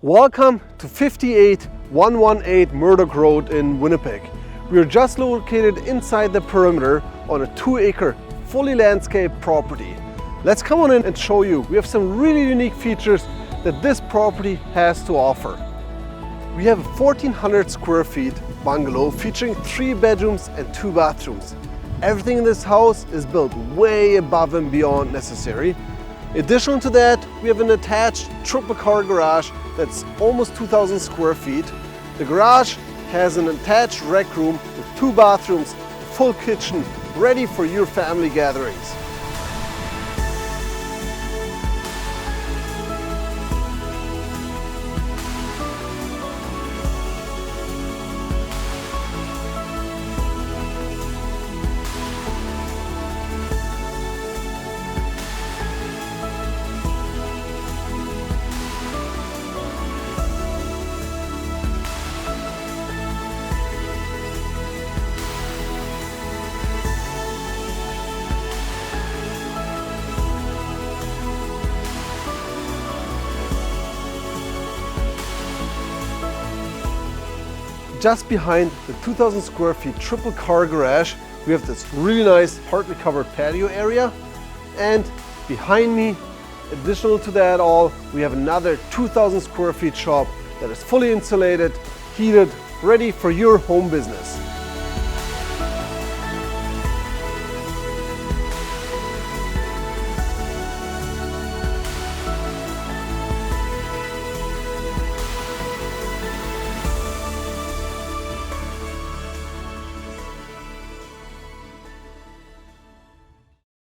Welcome to 58118 Murdoch Road in Winnipeg. We are just located inside the perimeter on a 2-acre, fully landscaped property. Let's come on in and show you. We have some really unique features that this property has to offer. We have a 1,400 square feet bungalow featuring 3 bedrooms and 2 bathrooms. Everything in this house is built way above and beyond necessary. Additional to that, we have an attached triple car garage that's almost 2,000 square feet. The garage has an attached rec room with 2 bathrooms, a full kitchen, ready for your family gatherings. Just behind the 2,000 square feet triple car garage, we have this really nice partly covered patio area. And behind me, additional to that all, we have another 2,000 square feet shop that is fully insulated, heated, ready for your home business.